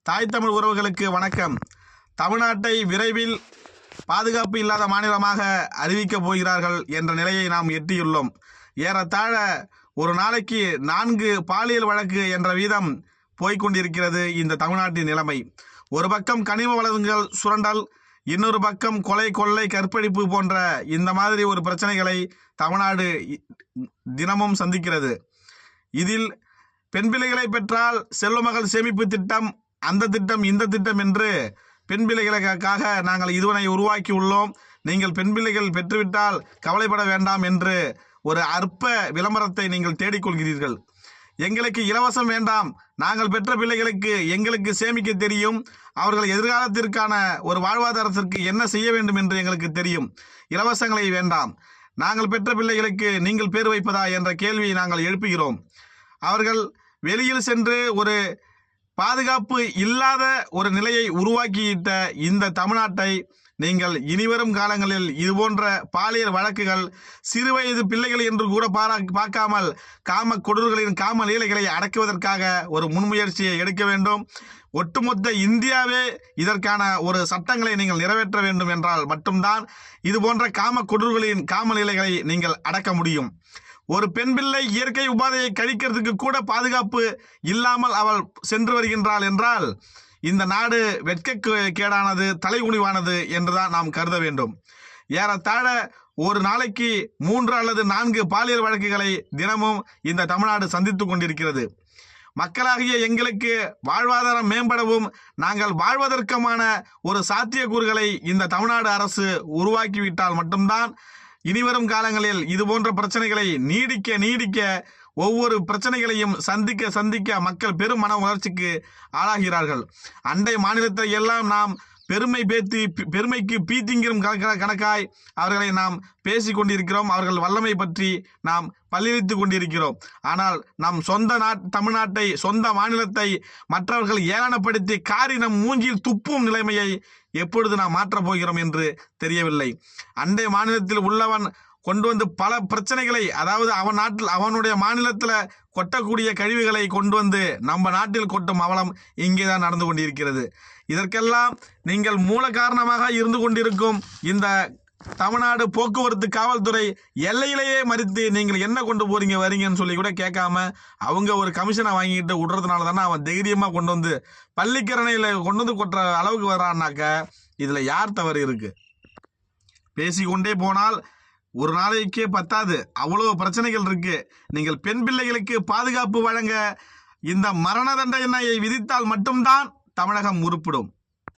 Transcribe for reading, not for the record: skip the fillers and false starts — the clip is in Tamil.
தாய் தமிழ் உறவுகளுக்கு வணக்கம். தமிழ்நாட்டை விரைவில் பாதுகாப்பு இல்லாத மாநிலமாக அறிவிக்கப் போகிறார்கள் என்ற நிலையை நாம் எட்டியுள்ளோம். ஏறத்தாழ ஒரு நாளைக்கு 4 பாலியல் வழக்கு என்ற வீதம் போய்கொண்டிருக்கிறது இந்த தமிழ்நாட்டின் நிலைமை. ஒரு பக்கம் கனிம வளங்கள் சுரண்டல், இன்னொரு பக்கம் கொலை, கொள்ளை, கற்பழிப்பு போன்ற இந்த மாதிரி ஒரு பிரச்சனைகளை தமிழ்நாடு தினமும் சந்திக்கிறது. இதில் பெண் பிள்ளைகளை பெற்றால் செல்வமகள் சேமிப்பு திட்டம், அந்த திட்டம், இந்த திட்டம் என்று பெண் பிள்ளைகளுக்காக நாங்கள் இதுவரை உருவாக்கி உள்ளோம். நீங்கள் பெண் பிள்ளைகள் பெற்றுவிட்டால் கவலைப்பட வேண்டாம் என்று ஒரு அற்ப விளம்பரத்தை நீங்கள் தேடிக்கொள்கிறீர்கள். எங்களுக்கு இலவசம் வேண்டாம், நாங்கள் பெற்ற பிள்ளைகளுக்கு எங்களுக்கு சேமிக்க தெரியும், அவர்கள் எதிர்காலத்திற்கான ஒரு வாழ்வாதாரத்திற்கு என்ன செய்ய வேண்டும் என்று எங்களுக்கு தெரியும், இலவசங்களை வேண்டாம், நாங்கள் பெற்ற பிள்ளைகளுக்கு நீங்கள் பேர் வைப்பதா என்ற கேள்வியை நாங்கள் எழுப்புகிறோம். அவர்கள் வெளியில் சென்று ஒரு பாதுகாப்பு இல்லாத ஒரு நிலையை உருவாக்கியிட்ட இந்த தமிழ்நாட்டை நீங்கள் இனிவரும் காலங்களில் இதுபோன்ற பாலியல் வழக்குகள், சிறுவயது பிள்ளைகள் என்று கூட பார்க்காமல் காம கொடூர்களின் காம லீலைகளை அடக்குவதற்காக ஒரு முன்முயற்சியை எடுக்க வேண்டும். ஒட்டுமொத்த இந்தியாவே இதற்கான ஒரு சட்டங்களை நீங்கள் நிறைவேற்ற வேண்டும் என்றால் மட்டும்தான் இதுபோன்ற காம கொடூர்களின் காம லீலைகளை நீங்கள் அடக்க முடியும். ஒரு பெண் பிள்ளை இயற்கை உபாதையை கழிக்கிறதுக்கு கூட பாதுகாப்பு இல்லாமல் அவள் சென்று வருகின்றாள் என்றால் இந்த நாடு வெட்கக்கேடானது, தலைகுனிவானது என்றுதான் நாம் கருத வேண்டும். ஏறத்தாழ ஒரு நாளைக்கு 3 அல்லது 4 பாலியல் வழக்குகளை தினமும் இந்த தமிழ்நாடு சந்தித்து கொண்டிருக்கிறது. மக்களாகிய எங்களுக்கு வாழ்வாதாரம் மேம்படவும் நாங்கள் வாழ்வதற்குமான ஒரு சாத்தியக்கூறுகளை இந்த தமிழ்நாடு அரசு உருவாக்கிவிட்டால் மட்டும்தான் இனிவரும் காலங்களில் இதுபோன்ற பிரச்சனைகளை நீடிக்க ஒவ்வொரு பிரச்சனைகளையும் சந்திக்க மக்கள் பெரும் மன உணர்ச்சிக்கு ஆளாகிறார்கள். அண்டை மாநிலத்தை எல்லாம் நாம் பெருமைக்கு பீத்திங்கிரும் கணக்காய் அவர்களை நாம் பேசி கொண்டிருக்கிறோம். அவர்கள் வல்லமை பற்றி நாம் பல்லிழித்து கொண்டிருக்கிறோம். ஆனால் நம் சொந்த தமிழ்நாட்டை, சொந்த மாநிலத்தை மற்றவர்கள் ஏளனப்படுத்தி காரி நம் மூஞ்சில் துப்பும் நிலைமையை எப்பொழுது நாம் மாற்றப் போகிறோம் என்று தெரியவில்லை. அண்டை மாநிலத்தில் உள்ளவன் கொண்டு வந்து பல பிரச்சனைகளை, அதாவது அவனுடைய மாநிலத்தில் கொட்டக்கூடிய கழிவுகளை கொண்டு வந்து நம்ம நாட்டில் கொட்டும் அவலம் இங்கேதான் நடந்து கொண்டிருக்கிறது. இதற்கெல்லாம் நீங்கள் மூல காரணமாக இருந்து கொண்டிருக்கும் இந்த தமிழ்நாடு போக்குவரத்து காவல்துறை எல்லையிலேயே மறித்து நீங்கள் என்ன கொண்டு வரீங்கன்னு சொல்லி கூட கேட்காம அவங்க ஒரு கமிஷனை வாங்கிட்டு விடுறதுனால தானே அவன் தைரியமாக கொண்டு வந்து பள்ளிக்கரணையில் கொண்டு வந்து கொட்டுற அளவுக்கு வரான்னாக்க இதில் யார் தவறு இருக்கு? பேசிக்கொண்டே போனால் ஒரு நாளைக்கே பத்தாது, அவ்வளோ பிரச்சனைகள் இருக்கு. நீங்கள் பெண் பிள்ளைகளுக்கு பாதுகாப்பு வழங்க இந்த மரண தண்டனையை விதித்தால் மட்டும்தான் தமிழகம் உருப்படும்.